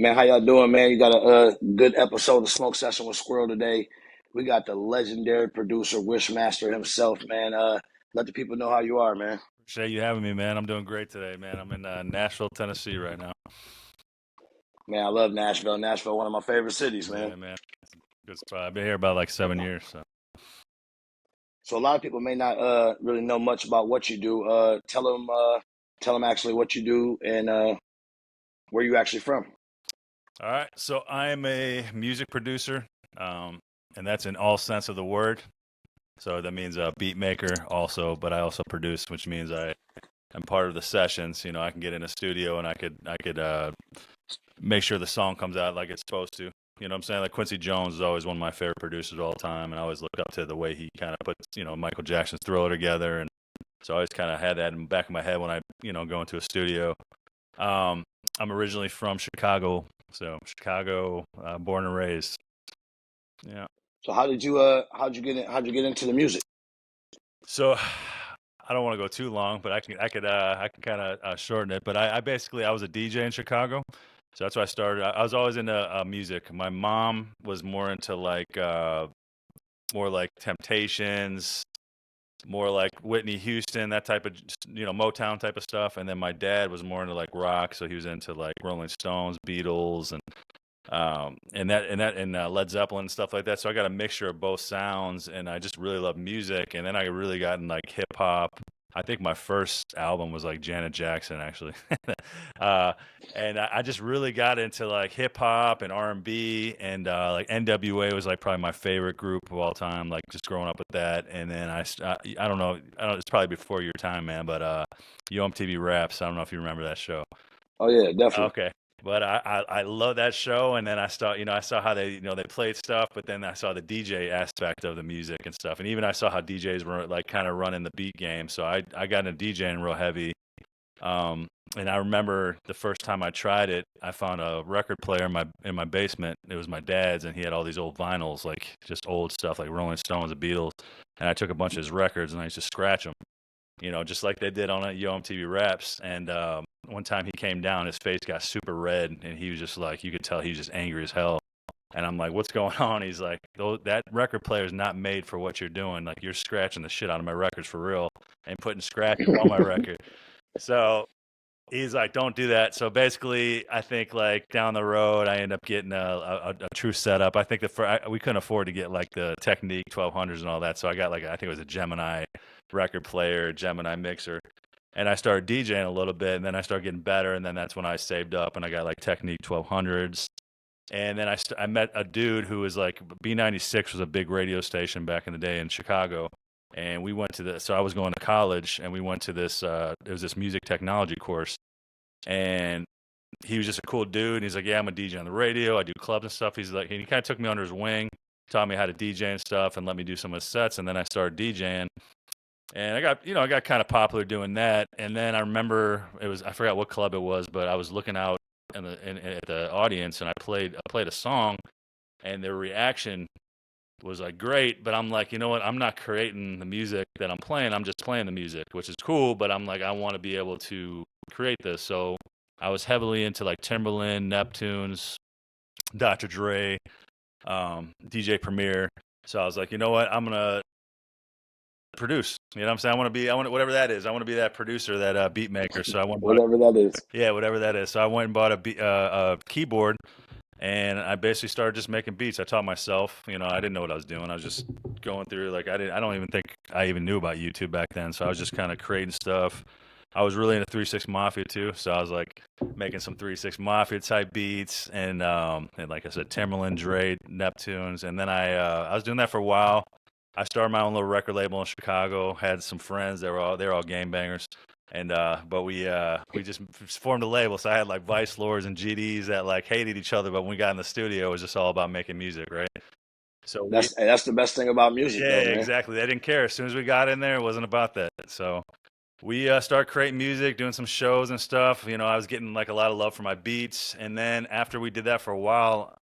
Man, how y'all doing, man? You got a good episode of Smoke Session with Squirrel today. We got the legendary producer, Wyshmaster himself, man. Let the people know how you are, man. Appreciate you having me, man. I'm doing great today, man. I'm in Nashville, Tennessee right now. Man, I love Nashville. Nashville, one of my favorite cities, man. Yeah, man. Good spot. I've been here about like 7 years. So, So a lot of people may not really know much about what you do. Tell them actually what you do and where you actually from. all right. So I'm a music producer, um, and that's in all sense of the word. So that means a beat maker also, but I also produce, which means I'm part of the sessions. I can get in a studio and I could make sure the song comes out like it's supposed to. You know what I'm saying? Like Quincy Jones is always one of my favorite producers of all time, and I always look up to the way he kind of puts, Michael Jackson's Thriller together, and so I always kind of had that in the back of my head when I, go into a studio. Um, I'm originally from Chicago, so Chicago, born and raised. Yeah. So how'd you get into the music? So I don't want to go too long, but I can kind of shorten it. But I was a DJ in Chicago, so that's why I started. I was always into music. My mom was more into more like Temptations, more like Whitney Houston, that type of Motown type of stuff. And then my dad was more into like rock, so he was into like Rolling Stones, Beatles, and Led Zeppelin and stuff like that. So I got a mixture of both sounds, and I just really love music. And then I really got in like hip hop. I think my first album was like Janet Jackson, actually. uh, and I just really got into like hip hop and R&B, and like NWA was like probably my favorite group of all time. Like just growing up with that, and then I don't know, it's probably before your time, man. But UMTV Raps. I don't know if you remember that show. Oh yeah, definitely. Okay. But I love that show, and then I saw how they they played stuff, but then I saw the DJ aspect of the music and stuff, and even I saw how DJs were like kind of running the beat game. So I got into DJing real heavy, um, and I remember the first time I tried it, I found a record player in my basement. It was my dad's, and he had all these old vinyls, like just old stuff like Rolling Stones, the Beatles, and I took a bunch of his records and I used to scratch them, just like they did on MTV Raps. And one time he came down, his face got super red, and he was just like, you could tell he was just angry as hell. And I'm like, what's going on? He's like, that record player is not made for what you're doing. Like, you're scratching the shit out of my records for real and putting scratches on my record. So he's like, don't do that. So basically, I think like down the road, I end up getting a true setup. I think we couldn't afford to get like the Technique 1200s and all that. So I got like, I think it was a Gemini record player, Gemini mixer. And I started DJing a little bit, and then I started getting better. And then that's when I saved up and I got like Technique 1200s. And then I met a dude who was like, B96 was a big radio station back in the day in Chicago. And we went to so I was going to college, and we went to this, it was this music technology course. And he was just a cool dude. And he's like, yeah, I'm a DJ on the radio. I do clubs and stuff. He's like, and he kind of took me under his wing, taught me how to DJ and stuff, and let me do some of his sets. And then I started DJing. And I got kind of popular doing that. And then I remember I forgot what club it was, but I was looking out at the audience, and I played a song, and their reaction was like great. But I'm like, you know what? I'm not creating the music that I'm playing. I'm just playing the music, which is cool. But I'm like, I want to be able to create this. So I was heavily into like Timberland, Neptunes, Dr. Dre, DJ Premier. So I was like, you know what? I'm gonna produce. You know what I'm saying? I want whatever that is. I want to be that producer, that beat maker. So I went and bought Whatever that is. yeah, whatever that is. So I went and bought a keyboard, and I basically started just making beats. I taught myself. I didn't know what I was doing. I was just going through like I don't even think I even knew about YouTube back then. So I was just kind of creating stuff. I was really into 3 6 Mafia too, so I was like making some 3 6 Mafia type beats, and like I said, Timberland, Dre, Neptunes, and then I was doing that for a while. I started my own little record label in Chicago. Had some friends. They were all game bangers, and but we just formed a label. So I had like Vice Lords and GDs that like hated each other, but when we got in the studio, it was just all about making music, right? So That's the best thing about music, yeah, though, man. exactly. They didn't care. As soon as we got in there, it wasn't about that. So we started creating music, doing some shows and stuff. I was getting like a lot of love for my beats, and then after we did that for a while,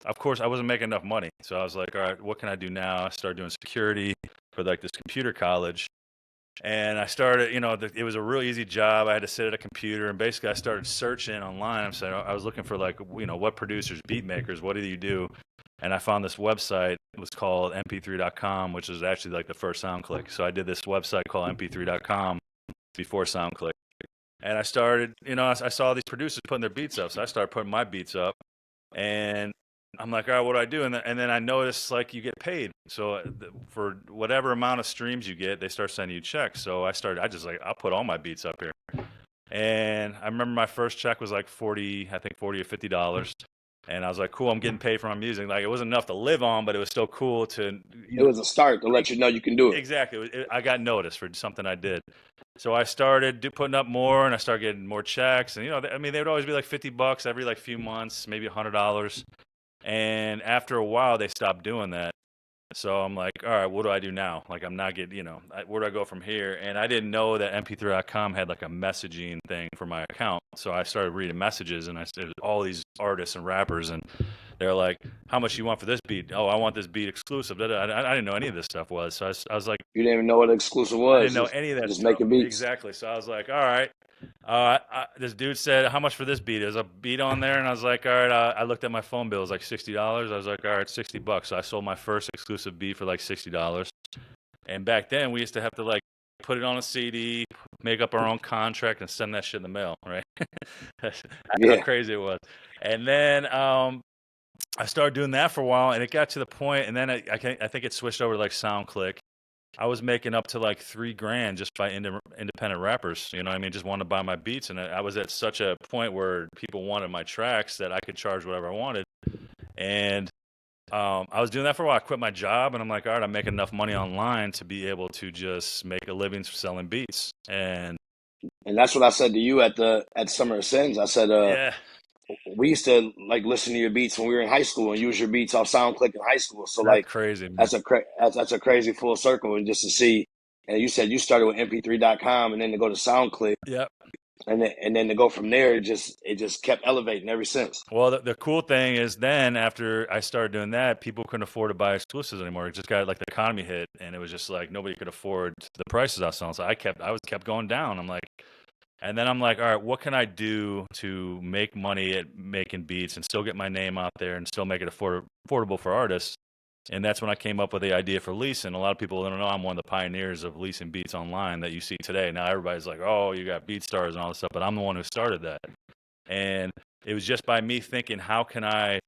of course, I wasn't making enough money. So I was like, all right, what can I do now? I started doing security for like this computer college. And I started, it was a real easy job. I had to sit at a computer, and basically I started searching online. I was looking for like, what producers, beat makers, what do you do? And I found this website. It was called mp3.com, which is actually like the first SoundClick. So I did this website called mp3.com before SoundClick. And I started, I saw these producers putting their beats up. So I started putting my beats up. And I'm like, all right, what do I do? And then I noticed like you get paid. So for whatever amount of streams you get, they start sending you checks. So I'll put all my beats up here. And I remember my first check was like 40 or $50. And I was like, cool, I'm getting paid for my music. Like, it wasn't enough to live on, but it was still cool to, It was a start to let you know you can do it. Exactly. I got noticed for something I did. So I started putting up more, and I started getting more checks. And, they would always be like $50 every like few months, maybe $100. And after a while, they stopped doing that. So I'm like, all right, what do I do now? Like, I'm not getting, where do I go from here? And I didn't know that mp3.com had like a messaging thing for my account. So I started reading messages, and I started all these artists and rappers, and they're like, how much you want for this beat? Oh, I want this beat exclusive. I didn't know any of this stuff was. So I was like, You didn't even know what exclusive I was. didn't know any of that Just stuff. making beats. Exactly. So I was like, all right. This dude said, how much for this beat? There's a beat on there. And I was like, all right. I looked at my phone bill. It was like $60. I was like, all right, $60. So I sold my first exclusive beat for like $60. And back then we used to have to like put it on a CD, make up our own contract, and send that shit in the mail, right? That's how crazy it was. And then I started doing that for a while, and it got to the point, and then I think it switched over to like SoundClick. I was making up to like $3,000 just by independent rappers. You know what I mean? Just wanted to buy my beats. And I was at such a point where people wanted my tracks that I could charge whatever I wanted. And I was doing that for a while. I quit my job, and I'm like, all right, I'm making enough money online to be able to just make a living selling beats. And that's what I said to you at Summer of Sins. I said, yeah, we used to like listen to your beats when we were in high school and use your beats off SoundClick in high school. So that's like crazy, man. that's a crazy full circle, and just to see. And you said you started with mp3.com and then to go to SoundClick. Yep. And then to go from there, it just kept elevating ever since. Well, the cool thing is then after I started doing that, people couldn't afford to buy exclusives anymore. It just got like the economy hit, and it was just like nobody could afford the prices I was selling. So I kept going down. And then I'm like, all right, what can I do to make money at making beats and still get my name out there and still make it affordable for artists? And that's when I came up with the idea for leasing. A lot of people don't know I'm one of the pioneers of leasing beats online that you see today. Now everybody's like, oh, you got BeatStars and all this stuff, but I'm the one who started that. And it was just by me thinking, how can I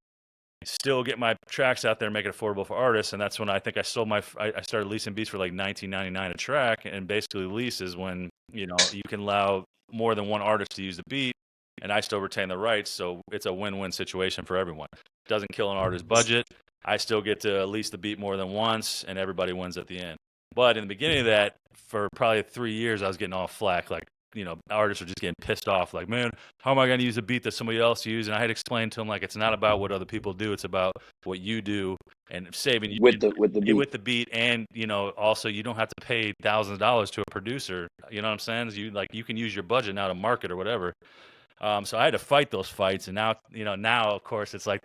still get my tracks out there and make it affordable for artists? And that's when I think I started leasing beats for like $19.99 a track. And basically lease is when, you can allow more than one artist to use the beat, and I still retain the rights. So it's a win-win situation for everyone. It doesn't kill an artist's budget. I still get to lease the beat more than once, and everybody wins at the end. But in the beginning of that, for probably 3 years, I was getting all flack. Like, artists are just getting pissed off. Like, man, how am I going to use a beat that somebody else used? And I had explained to them, like, it's not about what other people do. It's about what you do and saving you with the beat. And, also you don't have to pay thousands of dollars to a producer. You know what I'm saying? You can use your budget now to market or whatever. So I had to fight those fights. And now, of course, it's like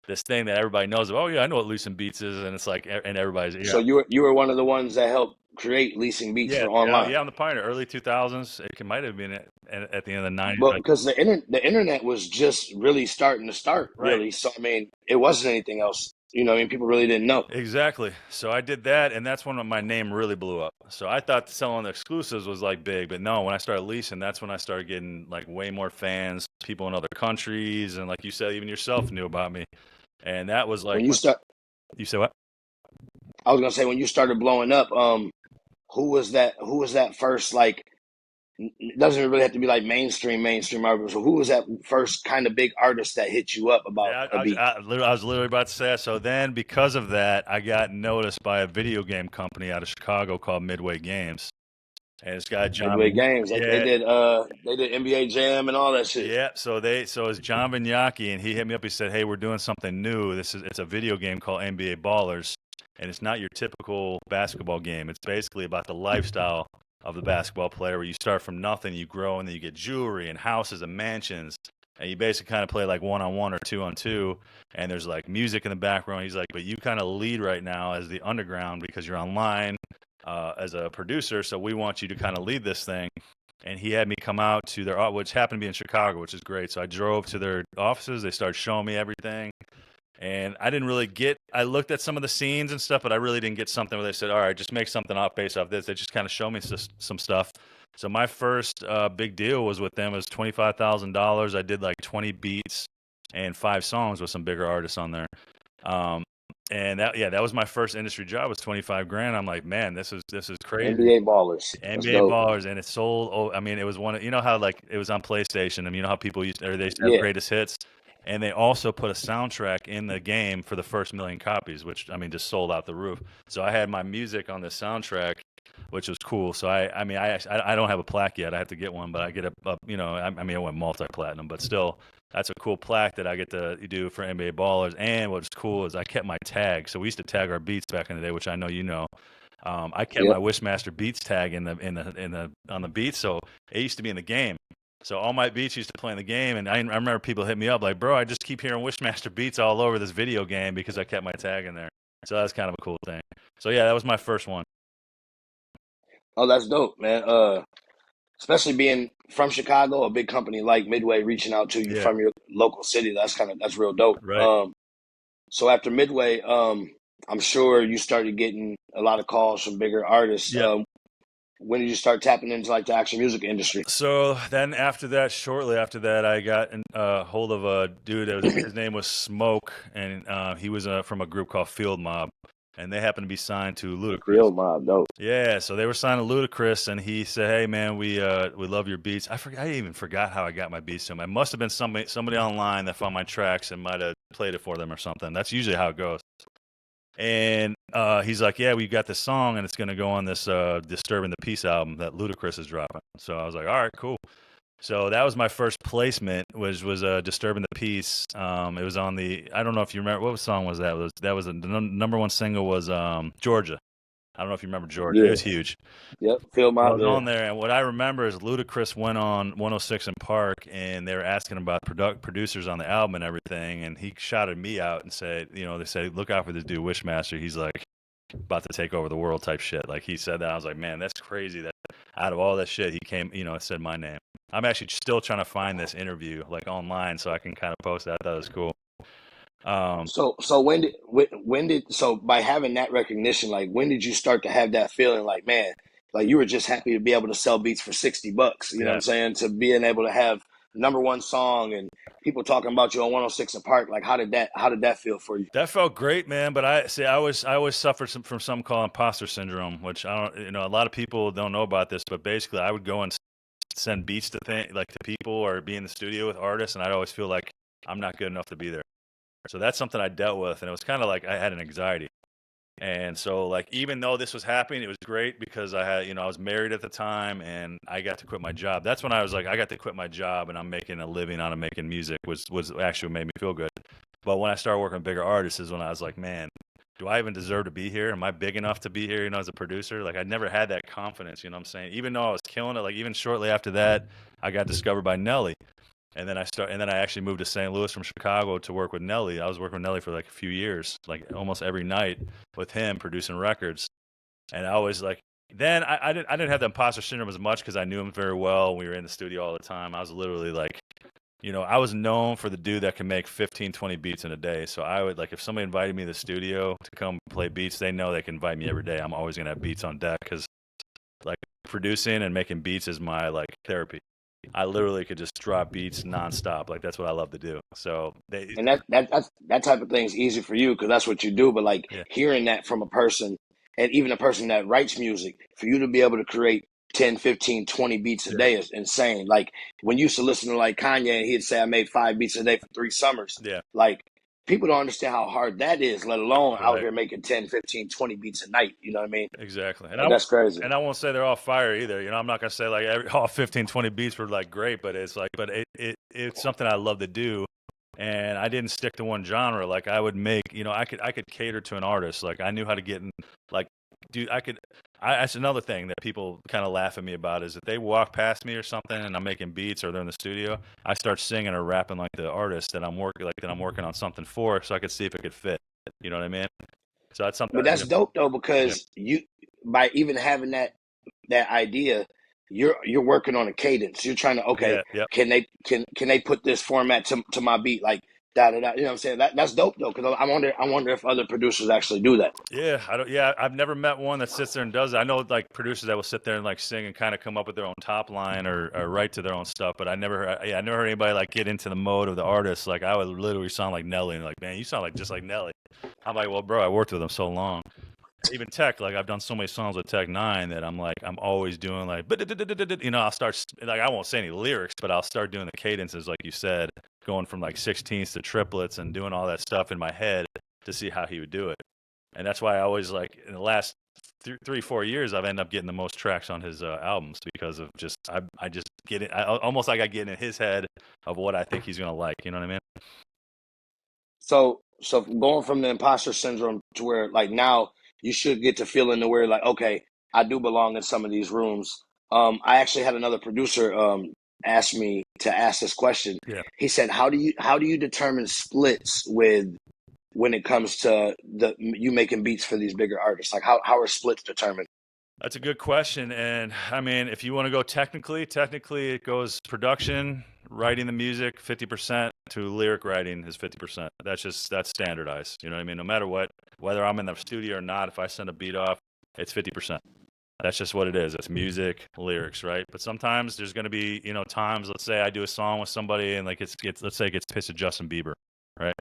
this thing that everybody knows. Oh, yeah, I know what leasing beats is. And it's like, and everybody's, yeah. So you were one of the ones that helped create leasing beats for online. Yeah, I'm the pioneer. Early 2000s. It might have been at the end of the 90s. Well, because the internet was just really starting to start, really. Right. So I mean, it wasn't anything else. People really didn't know. Exactly. So I did that, and that's when my name really blew up. So I thought selling the exclusives was like big, but no, when I started leasing, that's when I started getting like way more fans, people in other countries, and like you said, even yourself knew about me. And that was like You said what? I was gonna say when you started blowing up, who was that first, like, it doesn't really have to be like mainstream artist. So who was that first kind of big artist that hit you up about a beat? I was literally about to say that. So then, because of that, I got noticed by a video game company out of Chicago called Midway Games, and it's got John. Midway Games. They did NBA Jam and all that shit. Yeah. So it's John Vignacchi, and he hit me up. He said, "Hey, we're doing something new. It's a video game called NBA Ballers, and it's not your typical basketball game. It's basically about the lifestyle of the basketball player, where you start from nothing, you grow, and then you get jewelry and houses and mansions, and you basically kind of play like 1-on-1 or 2-on-2, and there's like music in the background." He's like, but you kind of lead right now as the underground because you're online, as a producer. So we want you to kind of lead this thing. And he had me come out to their, which happened to be in Chicago, which is great. So I drove to their offices. They started showing me everything. And I didn't really get, I looked at some of the scenes and stuff, but I really didn't get something where they said, all right, just make something off based off this. They just kind of showed me some stuff. So my first big deal was with them. It was $25,000. I did like 20 beats and 5 songs with some bigger artists on there. And that was my first industry job, was 25 grand. I'm like, man, this is crazy. NBA ballers. That's NBA dope. ballers, and it sold. Oh, I mean, it was one of, you know how like it was on PlayStation. I mean, you know how people used, or they used to have Yeah. greatest hits, and they also put a soundtrack in the game for the first million copies, which I mean just sold out the roof. So I had my music on the soundtrack, which was cool. So I mean, I don't have a plaque yet. I have to get one, but I get you know, I mean, I went multi-platinum, but still, that's a cool plaque that I get to do for NBA ballers. And what's cool is I kept my tag. So we used to tag our beats back in the day, which I know you know. I kept my Yep. Wyshmaster beats tag in the on the beats, so it used to be in the game. So all my beats used to play in the game, and I remember people hit me up like, "Bro, I just keep hearing Wyshmaster beats all over this video game because I kept my tag in there." So that's kind of a cool thing. So yeah, that was my first one. Oh, that's dope, man. Especially being from Chicago, a big company like Midway reaching out to you Yeah, from your local city. That's real dope. right. So after Midway, I'm sure you started getting a lot of calls from bigger artists. Yeah. When did you start tapping into like the action music industry? So then after that, shortly after that, I got hold of a dude. His name was Smoke, and he was from a group called Field Mob, and they happened to be signed to Ludacris. Field Mob, dope. Yeah, so they were signed to Ludacris, and he said, "Hey, man, we love your beats." I even forgot how I got my beats to him. It must have been somebody online that found my tracks and might have played it for them or something. That's usually how it goes. And he's like, "Yeah, we got this song, and it's gonna go on this Disturbing the Peace album that Ludacris is dropping." So I was like, "All right, cool." So that was my first placement, was Disturbing the Peace. It was on the, I don't know if you remember, what song was that? That was the number one single was Georgia. I don't know if you remember Georgia. It Yeah. was huge. Yep. Field So I Mob, was yeah. on there, and what I remember is Ludacris went on 106 in Park, and they were asking about producers on the album and everything, and he shouted me out and said, you know, they said, look out for this dude, Wyshmaster. He's like about to take over the world type shit. Like he said that. I was like, man, that's crazy that out of all that shit, he came, you know, said my name. I'm actually still trying to find this interview like online so I can kind of post that. That was cool. So when did so by having that recognition, like when did you start to have that feeling like, man, like you were just happy to be able to sell beats for $60, you know what Yeah. I'm saying? To being able to have number one song and people talking about you on 106 and Park, like how did that feel for you? That felt great, man. But I always suffered from something called imposter syndrome, which I don't, you know, a lot of people don't know about this, but basically I would go and send beats to like to people or be in the studio with artists, and I'd always feel like I'm not good enough to be there. So that's something I dealt with, and it was kind of like I had an anxiety. And so, like, even though this was happening, it was great because I had, you know, I was married at the time and I got to quit my job. That's when I was like, I got to quit my job and I'm making a living out of making music, was actually what made me feel good. But when I started working with bigger artists is when I was like, man, do I even deserve to be here? Am I big enough to be here, you know, as a producer? Like, I never had that confidence, you know what I'm saying? Even though I was killing it, like, even shortly after that, I got discovered by Nelly. And then I actually moved to St. Louis from Chicago to work with Nelly. I was working with Nelly for like a few years, like almost every night with him producing records. And I was like, then I didn't have the imposter syndrome as much because I knew him very well. We were in the studio all the time. I was literally like, you know, I was known for the dude that can make 15, 20 beats in a day. So I would, like, if somebody invited me to the studio to come play beats, they know they can invite me every day. I'm always going to have beats on deck because, like, producing and making beats is my, like, therapy. I literally could just drop beats nonstop. Like, that's what I love to do. So And that type of thing's easy for you because that's what you do. But like yeah, hearing that from a person, and even a person that writes music, for you to be able to create 10, 15, 20 beats a yeah, day is insane. Like when you used to listen to like Kanye and he'd say, I made 5 beats a day for 3 summers. yeah, Like people don't understand how hard that is, let alone out right. here making 10, 15, 20 beats a night. You know what I mean? Exactly. Like that's crazy. And I won't say they're all fire either. You know, I'm not gonna say like all 15, 20 beats were like great, but it's like, but it's something I love to do. And I didn't stick to one genre. Like I would make, you know, I could cater to an artist. Like I knew how to get in, like, dude, that's another thing that people kind of laugh at me about is if they walk past me or something and I'm making beats or they're in the studio, I start singing or rapping like the artist that I'm working on something for, so I could see if it could fit. You know what I mean? So that's something, But you that's know, dope though yeah, because you by even having that idea, you're working on a cadence. You're trying to, okay, Yeah, yep. can they put this format to my beat, like da da da. You know what I'm saying? That's dope though, because I wonder if other producers actually do that. Yeah, I don't. Yeah, I've never met one that sits there and does it. I know like producers that will sit there and like sing and kind of come up with their own top line or write to their own stuff. But I never heard anybody like get into the mode of the artist. Like I would literally sound like Nelly and like, man, you sound like just like Nelly. I'm like, well, bro, I worked with him so long. Even Tech, like I've done so many songs with Tech Nine that I'm like, I'm always doing like, you know, I'll start like I won't say any lyrics, but I'll start doing the cadences, like you said, going from like 16ths to triplets and doing all that stuff in my head to see how he would do it. And that's why I always like in the last 3-4 years I've ended up getting the most tracks on his albums because of just I just get it almost like I get in his head of what I think he's gonna like. You know what I mean? So going from the imposter syndrome to where like now you should get to feeling to where like, okay, I do belong in some of these rooms. I actually had another producer ask me to ask this question. Yeah. He said, how do you determine splits with when it comes to you making beats for these bigger artists? Like how are splits determined? That's a good question. And I mean, if you want to go technically it goes production, writing the music, 50% to lyric writing is 50%. That's standardized. You know what I mean? No matter what, whether I'm in the studio or not, if I send a beat off, it's 50%. That's just what it is. It's music, lyrics, right? But sometimes there's going to be, you know, times, let's say I do a song with somebody and like let's say it gets pitched to Justin Bieber, right?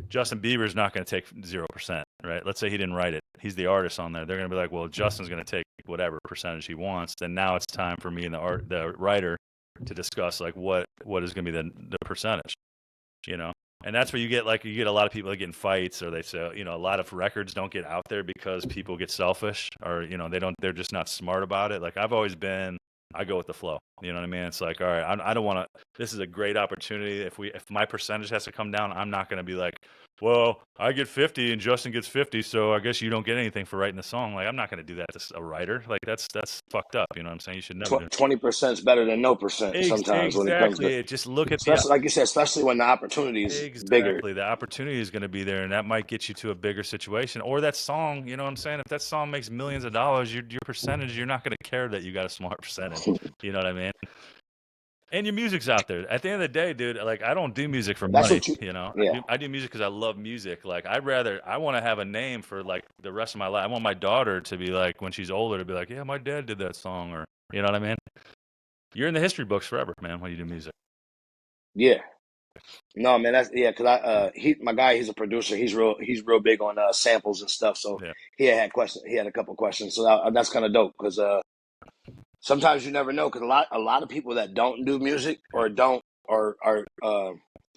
Justin Bieber's not going to take 0%, right? Let's say he didn't write it. He's the artist on there. They're going to be like, well, Justin's going to take whatever percentage he wants. Then now it's time for me and the writer to discuss like what is going to be the percentage, you know? And that's where you get a lot of people that get in fights, or they say, you know, a lot of records don't get out there because people get selfish, or you know, they're just not smart about it. Like I've always been, I go with the flow. You know what I mean? It's like, all right, I don't want to. This is a great opportunity. If my percentage has to come down, I'm not going to be like, well, I get 50 and Justin gets 50, so I guess you don't get anything for writing the song. Like I'm not going to do that to a writer. Like that's fucked up. You know what I'm saying? You should never do. 20% is better than no percent sometimes when it comes to, Exactly. Just look at the especially like you said, especially when the opportunity is bigger. Exactly. The opportunity is going to be there, and that might get you to a bigger situation. Or that song, you know what I'm saying? If that song makes millions of dollars, your percentage, you're not going to care that you got a small percentage. You know what I mean? And your music's out there. At the end of the day, dude, like I don't do music for That's money. what you, You know, yeah. I do music because I love music. Like I want to have a name for like the rest of my life. I want my daughter to be like, when she's older, to be like, yeah, my dad did that song, or you know what I mean? You're in the history books forever, man, when you do music. Yeah. No, man, that's yeah. Cause my guy, he's a producer. He's real big on samples and stuff. So Yeah. he had a couple questions. So that's kind of dope. Cause sometimes you never know. Cause a lot of people that don't do music or don't or are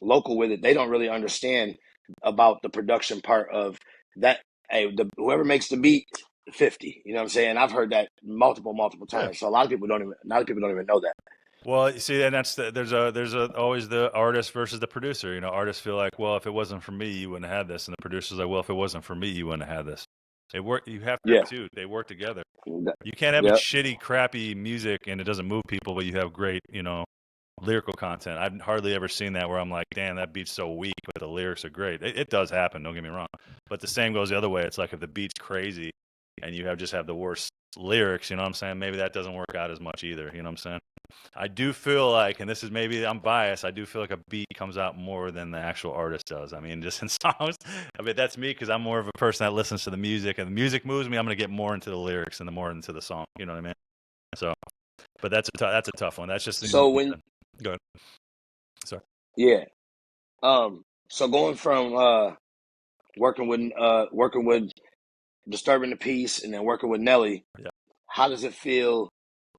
local with it, they don't really understand about the production part of that. Hey, whoever makes the beat, 50. You know what I'm saying? I've heard that multiple Yeah. times. So a lot of people don't even know that. Well, you see, and there's always the artist versus the producer. You know, artists feel like, well, if it wasn't for me, you wouldn't have had this, and the producer's like, well, if it wasn't for me, you wouldn't have had this. They work. You have to Yeah. have two. They work together. That- You can't have a Yep. shitty, crappy music and it doesn't move people, but you have great, you know, lyrical content. I've hardly ever seen that where I'm like, damn, that beat's so weak, but the lyrics are great. It does happen. Don't get me wrong. But the same goes the other way. It's like if the beat's crazy and you just have the worst lyrics, you know what I'm saying? Maybe that doesn't work out as much either. You know what I'm saying? I do feel like, and this is maybe I'm biased, I do feel like a beat comes out more than the actual artist does. I mean, just in songs. I mean, that's me because I'm more of a person that listens to the music, and the music moves me. I'm going to get more into the lyrics and the more into the song. You know what I mean? So, but that's a tough one. That's just So when go ahead. Sorry. yeah. So going from working with Disturbing the Peace and then working with Nelly, Yeah. how does it feel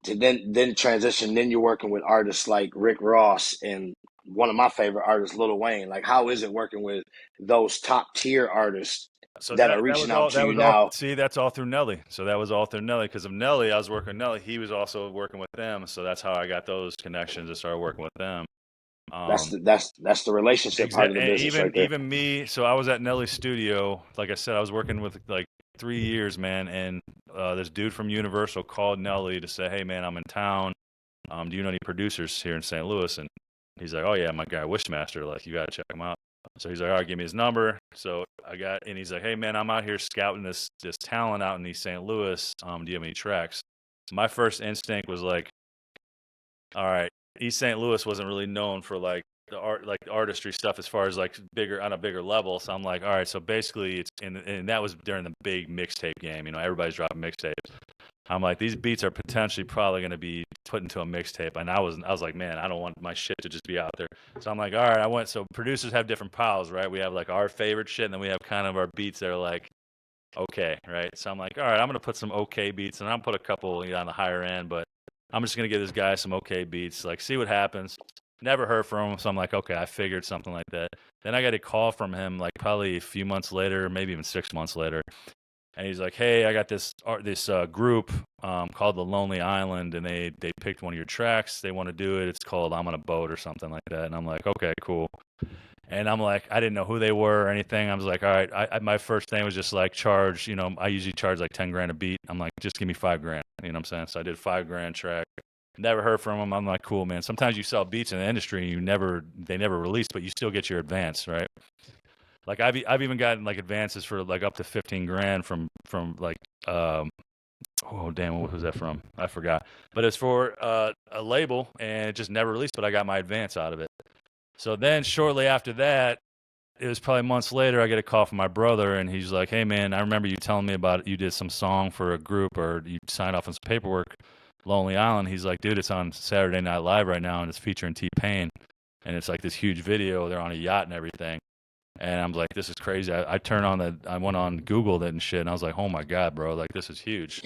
to then transition? Then you're working with artists like Rick Ross and one of my favorite artists, Lil Wayne. Like, how is it working with those top tier artists So that are that reaching was out all. to That you was all. now? See, that's all through Nelly. So that was all through Nelly because of Nelly. I was working with Nelly. He was also working with them. So that's how I got those connections and started working with them. That's the relationship part of the Exactly. business right there. Even me. So I was at Nelly's studio. Like I said, I was working with like 3 years, man. And this dude from Universal called Nelly to say, "Hey, man, I'm in town. Do you know any producers here in St. Louis?" And he's like, "Oh yeah, my guy Wyshmaster. Like you got to check him out." So he's like, all right, give me his number. So and he's like, hey man, I'm out here scouting this talent out in East St. Louis. Do you have any tracks? My first instinct was like, all right, East St. Louis wasn't really known for like the artistry stuff as far as like on a bigger level. So I'm like, all right, so basically and that was during the big mixtape game. Everybody's dropping mixtapes. I'm like, these beats are potentially probably going to be put into a mixtape. And I was like, man, I don't want my shit to just be out there. So I'm like, all right, so producers have different piles, right? We have like our favorite shit, and then we have kind of our beats that are like, okay, right? So I'm like, all right, I'm going to put some okay beats, and I'm put a couple on the higher end, but I'm just going to give this guy some okay beats, like see what happens. Never heard from him, so I'm like, okay, I figured something like that. Then I got a call from him like probably a few months later, maybe even 6 months later. And he's like, hey, I got this group called The Lonely Island, and they picked one of your tracks. They want to do it. It's called I'm on a Boat or something like that. And I'm like, okay, cool. And I'm like, I didn't know who they were or anything. I was like, all right. My first thing was just like charge. I usually charge like 10 grand a beat. I'm like, just give me 5 grand. You know what I'm saying? So I did $5,000 track. Never heard from them. I'm like, cool, man. Sometimes you sell beats in the industry and they never release, but you still get your advance, right? Like I've even gotten like advances for like up to 15 grand from like oh damn, what was that from? I forgot. But it's for a label, and it just never released, but I got my advance out of it. So then shortly after that, it was probably months later, I get a call from my brother, and he's like, hey man, I remember you telling me about it. You did some song for a group, or you signed off on some paperwork, Lonely Island. He's like, dude, it's on Saturday Night Live right now, and it's featuring T-Pain, and it's like this huge video. They're on a yacht and everything. And I'm like, this is crazy. I went on Googled it and shit, and I was like, oh my God, bro, like this is huge.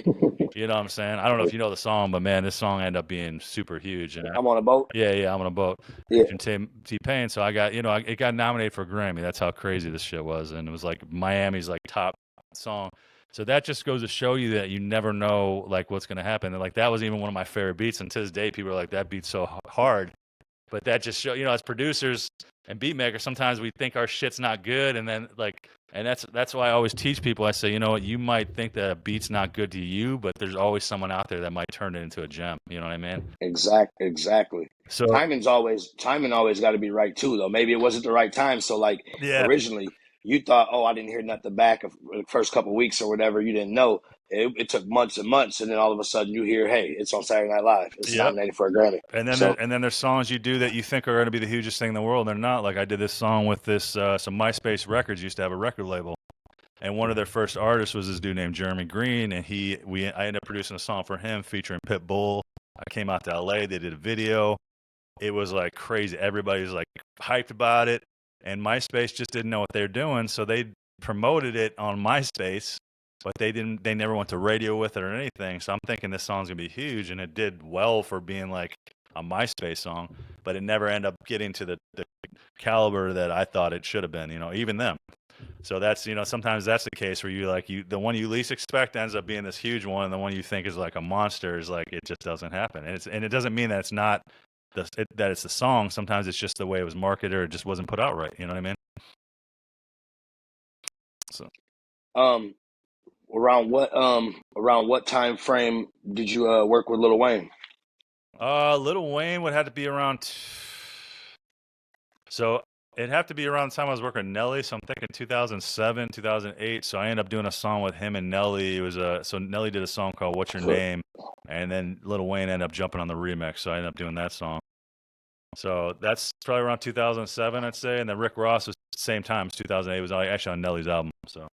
You know what I'm saying? I don't know if you know the song, but man, this song ended up being super huge. And I'm on a boat. yeah, I'm on a boat. Yeah. T-Pain. So I got, it got nominated for a Grammy. That's how crazy this shit was. And it was like Miami's like top song. So that just goes to show you that you never know like what's going to happen. And like that was even one of my favorite beats. And to this day, people are like, that beat's so hard. But that just shows, as producers and beat makers, sometimes we think our shit's not good, and then and that's why I always teach people. I say, you know what, you might think that a beat's not good to you, but there's always someone out there that might turn it into a gem. You know what I mean? Exactly. So timing always got to be right too, though. Maybe it wasn't the right time. So like originally, you thought, oh, I didn't hear nothing back of the first couple of weeks or whatever. You didn't know. It took months and months, and then all of a sudden you hear, hey, it's on Saturday Night Live. It's nominated for a Grammy. And then there's songs you do that you think are going to be the hugest thing in the world. They're not. Like I did this song with this some MySpace Records used to have a record label, and one of their first artists was this dude named Jeremy Green, and I ended up producing a song for him featuring Pitbull. I came out to LA. They did a video. It was like crazy. Everybody's like hyped about it, and MySpace just didn't know what they were doing, so they promoted it on MySpace. But they never went to radio with it or anything. So I'm thinking this song's gonna be huge, and it did well for being like a MySpace song, but it never ended up getting to the caliber that I thought it should have been, even them. So that's, sometimes that's the case where the one you least expect ends up being this huge one, and the one you think is like a monster is like, it just doesn't happen. And it doesn't mean that it's not that it's the song. Sometimes it's just the way it was marketed, or it just wasn't put out right. You know what I mean? So, around what time frame did you work with Lil Wayne? Lil Wayne would have to be around. So it'd have to be around the time I was working with Nelly. So I'm thinking 2007, 2008. So I ended up doing a song with him and Nelly. It was so Nelly did a song called "What's Your Name," and then Lil Wayne ended up jumping on the remix. So I ended up doing that song. So that's probably around 2007, I'd say. And then Rick Ross was same time as 2008. Was actually on Nelly's album. So.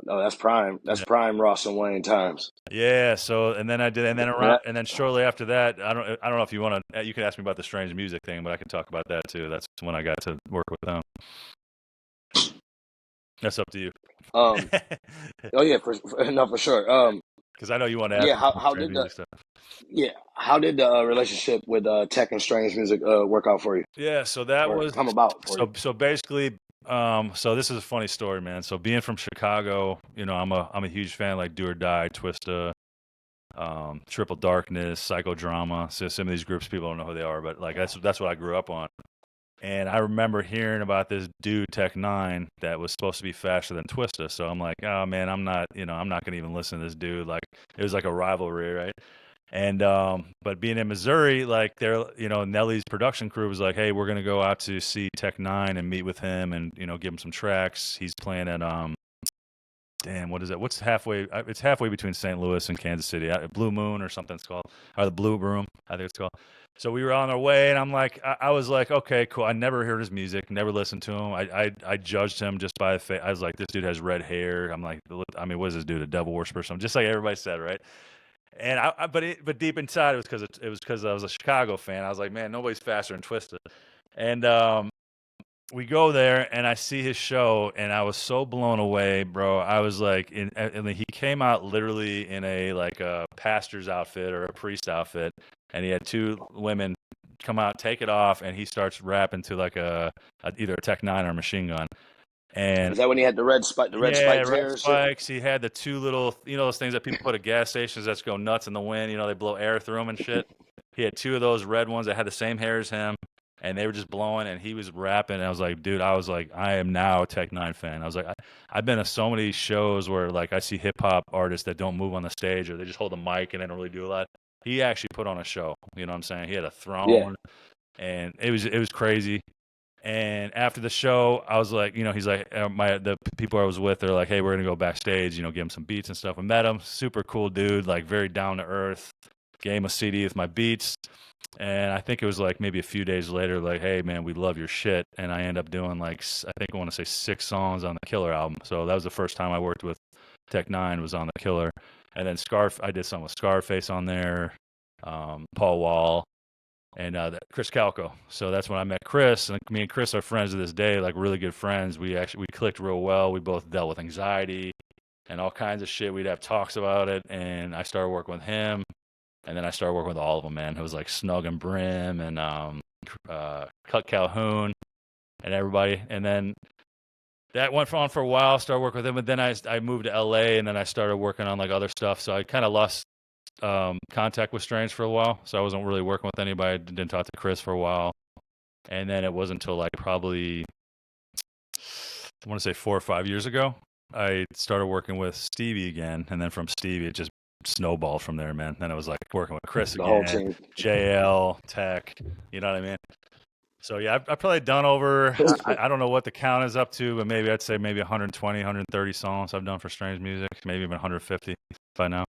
No, that's prime. That's prime Ross and Wayne times. Yeah. So and then I did, and then shortly after that, I don't know if you want to. You can ask me about the strange music thing, but I can talk about that too. That's when I got to work with them. That's up to you. Oh yeah, for sure. Because I know you want to ask. Yeah. How did the relationship with Tech and Strange Music work out for you? Yeah. So that was come about for you. So basically. So this is a funny story, man. So being from Chicago, I'm a huge fan, like Do or Die, Twista, Triple Darkness, Psychodrama. So some of these groups, people don't know who they are, but like that's what I grew up on. And I remember hearing about this dude, Tech Nine, that was supposed to be faster than Twista. So I'm like, oh man, I'm not gonna even listen to this dude. Like it was like a rivalry, right? And but being in Missouri, like they're Nelly's production crew was like, hey, we're gonna go out to see Tech Nine and meet with him and give him some tracks. He's playing at damn, what is that? What's halfway? It's halfway between St. Louis and Kansas City. Blue Moon or something it's called, or the Blue Room, I think it's called. So we were on our way, and I'm like, I was like, okay, cool. I never heard his music, never listened to him. I judged him just by the face. I was like, this dude has red hair. I'm like, I mean, what is this dude, a devil worshiper or something? Just like everybody said, right? And but deep inside, it was because I was a Chicago fan. I was like, man, nobody's faster than Twisted. And we go there, and I see his show, and I was so blown away, bro. I was like, and he came out literally in a pastor's outfit or a priest outfit, and he had two women come out, take it off, and he starts rapping to like either a Tech-9 or a Machine Gun. And Is that when he had the red yeah, spiked red hair and shit? spikes. He had the two little, those things that people put at gas stations that go nuts in the wind. They blow air through them and shit. He had two of those red ones that had the same hair as him, and they were just blowing. And he was rapping. And I was like, dude, I am now a Tech-9 fan. I was like, I've been to so many shows where like I see hip hop artists that don't move on the stage or they just hold a mic and they don't really do a lot. He actually put on a show. You know what I'm saying? He had a Yeah. throne, and it was crazy. And after the show, I was like, he's like, the people I was with, they're like, hey, we're gonna go backstage, give him some beats and stuff. I met him, super cool dude, like very down to earth. Gave him a CD with my beats, and I think it was like maybe a few days later, like, hey man, we love your shit. And I end up doing like I want to say 6 songs on the Killer album. So that was the first time I worked with Tech-9 was on the Killer, and then I did some with Scarface on there, Paul Wall, and Chris Calco. So that's when I met Chris, and me and Chris are friends to this day, like really good friends. We clicked real well. We both dealt with anxiety and all kinds of shit. We'd have talks about it, and I started working with him, and then I started working with all of them, man. It was like Snug and Brim and Cut Calhoun and everybody. And then that went on for a while. Started working with him, but then I moved to LA, and then I started working on like other stuff. So I kind of lost contact with Strange for a while, so I wasn't really working with anybody. Didn't talk to Chris for a while, and then it wasn't until like probably I want to say 4 or 5 years ago I started working with Stevie again, and then from Stevie it just snowballed from there, man. Then I was like working with Chris The whole again, team. JL Tech, you know what I mean? So yeah, I've probably done over I don't know what the count is up to, but maybe I'd say maybe 120, 130 songs I've done for Strange Music, maybe even 150 by now.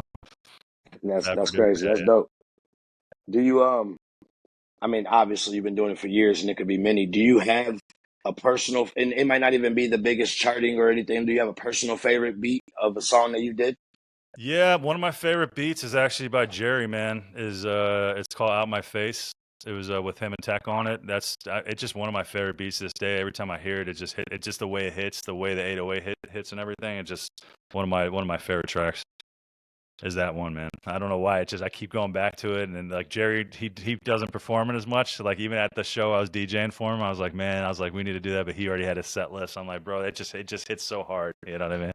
That's Produced, crazy. That's yeah. dope. Do you I mean, obviously you've been doing it for years, and it could be many. Do you have a personal, and it might not even be the biggest charting or anything. Do you have a personal favorite beat of a song that you did? Yeah, one of my favorite beats is actually by Jerry, man. It's called Out My Face. It was with him and Tech on it. It's just one of my favorite beats this day. Every time I hear it, it's just the way it hits, the way the 808 hits and everything. It's just one of my favorite tracks is that one, man. I don't know why. It's just I keep going back to it, and then like Jerry, he doesn't perform it as much. Like even at the show I was DJing for him, I was like, man, we need to do that, but he already had his set list. I'm like, bro, it just hits so hard. You know what I mean?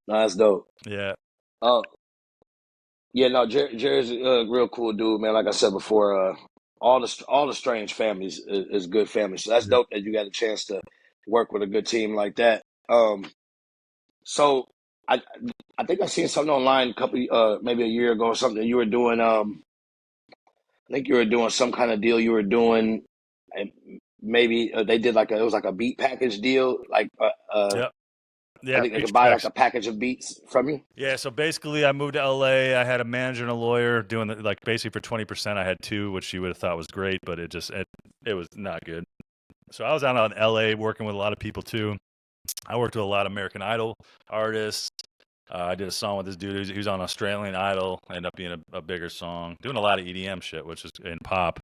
No, that's dope. Yeah. Uh, yeah, no, Jerry's a real cool dude, man. Like I said before, all the Strange families is good family. So that's Yeah. dope that you got a chance to work with a good team like that. So I I think I seen something online a couple maybe a year ago or something. You were doing I think you were doing some kind of deal. You were doing and maybe they did like it was like a beat package deal. Like Yep. I Yeah. think they Beach could buy like tracks. a package of beats from you. Yeah, so basically, I moved to LA. I had a manager and a lawyer doing like basically for 20%. I had two, which you would have thought was great, but it was not good. So I was out in LA working with a lot of people too. I worked with a lot of American Idol artists. I did a song with this dude. He was on Australian Idol. Ended up being a bigger song. Doing a lot of EDM shit, which is in pop.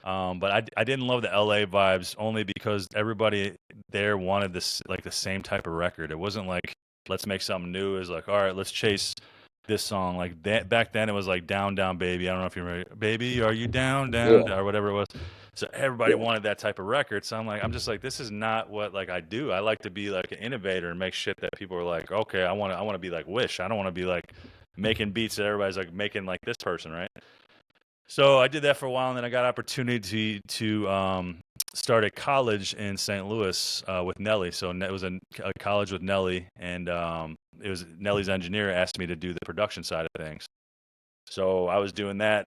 But I didn't love the LA vibes only because everybody there wanted this like the same type of record. It wasn't like let's make something new. It was like all right, let's chase this song. Like that back then, it was like Down Down Baby. I don't know if you remember, Baby, are you down Yeah, down or whatever it was. So everybody yeah. wanted that type of record. So I'm just like this is not what like I do. I like to be like an innovator and make shit that people are like okay, I want to be like Wish. I don't want to be like making beats that everybody's like making like this person, right? So I did that for a while, and then I got opportunity to start a college in St. Louis with Nelly. So it was a college with Nelly, and it was Nelly's engineer asked me to do the production side of things. So I was doing that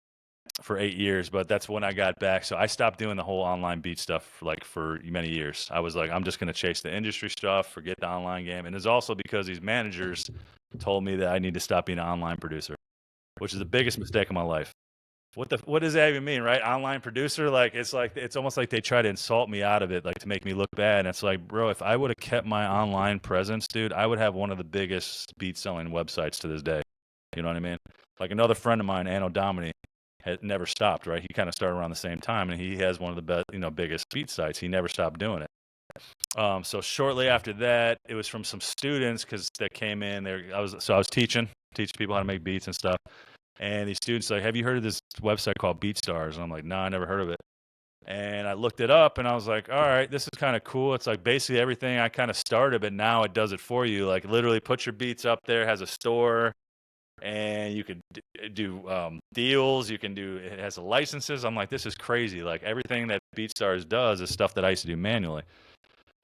for 8 years, but that's when I got back. So I stopped doing the whole online beat stuff like for many years. I was like, I'm just going to chase the industry stuff, forget the online game. And it's also because these managers told me that I need to stop being an online producer, which is the biggest mistake of my life. What does that even mean, right? Online producer, it's almost like they try to insult me out of it, like to make me look bad. And it's like, bro, if I would have kept my online presence, dude, I would have one of the biggest beat selling websites to this day. You know what I mean? Like another friend of mine, Anno Domini, had never stopped, right? He kind of started around the same time, and he has one of the best, biggest beat sites. He never stopped doing it. So shortly after that, it was from some students because they came in there. I was teaching people how to make beats and stuff. And these students like, have you heard of this website called BeatStars? And I'm like, no, I never heard of it. And I looked it up and I was like, all right, this is kind of cool. It's like basically everything I kind of started, but now it does it for you. Like literally put your beats up there, has a store, and you could do deals. It has the licenses. I'm like, this is crazy. Like everything that BeatStars does is stuff that I used to do manually.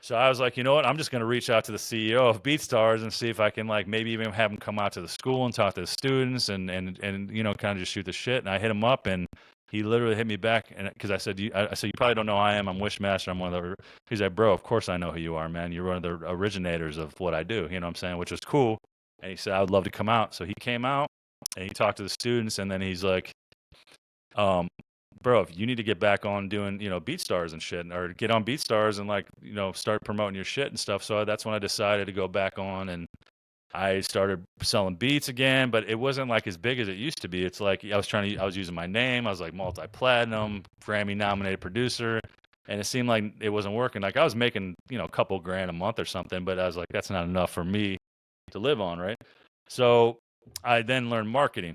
So I was like, you know what? I'm just going to reach out to the CEO of BeatStars and see if I can like maybe even have him come out to the school and talk to the students and kind of just shoot the shit. And I hit him up and he literally hit me back and because I said, you probably don't know who I am. I'm Wyshmaster. I'm one of the. He's like, bro, of course I know who you are, man. You're one of the originators of what I do. You know what I'm saying? Which was cool. And he said, I would love to come out. So he came out and he talked to the students and then he's like, bro, if you need to get back on doing, BeatStars and shit, or get on BeatStars and like, start promoting your shit and stuff. So that's when I decided to go back on and I started selling beats again, but it wasn't like as big as it used to be. It's like I was using my name. I was like multi-platinum, Grammy nominated producer. And it seemed like it wasn't working. Like I was making, a couple grand a month or something, but I was like, that's not enough for me to live on, right? So I then learned marketing.